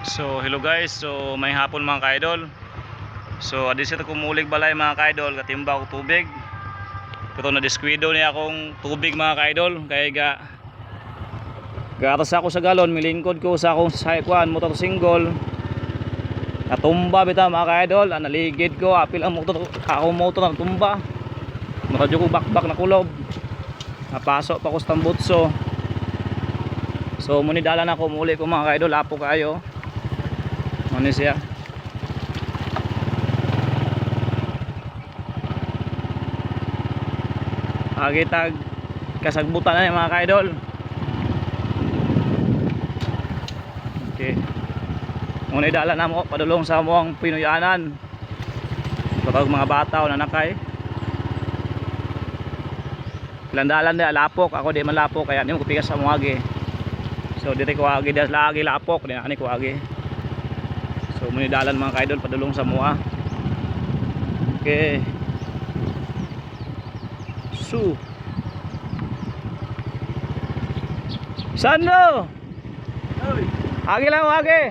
So hello guys, so may hapon mga kaidol. So adi sa kumulig balay mga kaidol, katimba ko tubig. Kato na diskwido niya akong tubig mga kaidol, kaya gatas ako sa galon, milingkod ko sa akong saikuan motor single. Natumba bitaw mga kaidol, naligid ko, apil ang motor, ako motor na tumba. Nakadyo ko bakbak na kulob. Napasok pa ko sa tambutso. So muni dala na ko muli ko mga kaidol, apo kayo. Ano siya? Agitag kasagbutan na mga kaidol. Okay. Muna idala na mo padulong sa muang pinuyanan. Kapag mga bata o nanakay. Landalan na lapok, ako di man lapok kaya di mo kupigas sa muagi. So dito ko agi das lagi lapok, di ani ko agi. So munidalan mga kaidol padulong sa mua. Okay. So Sando? Agi lang agi.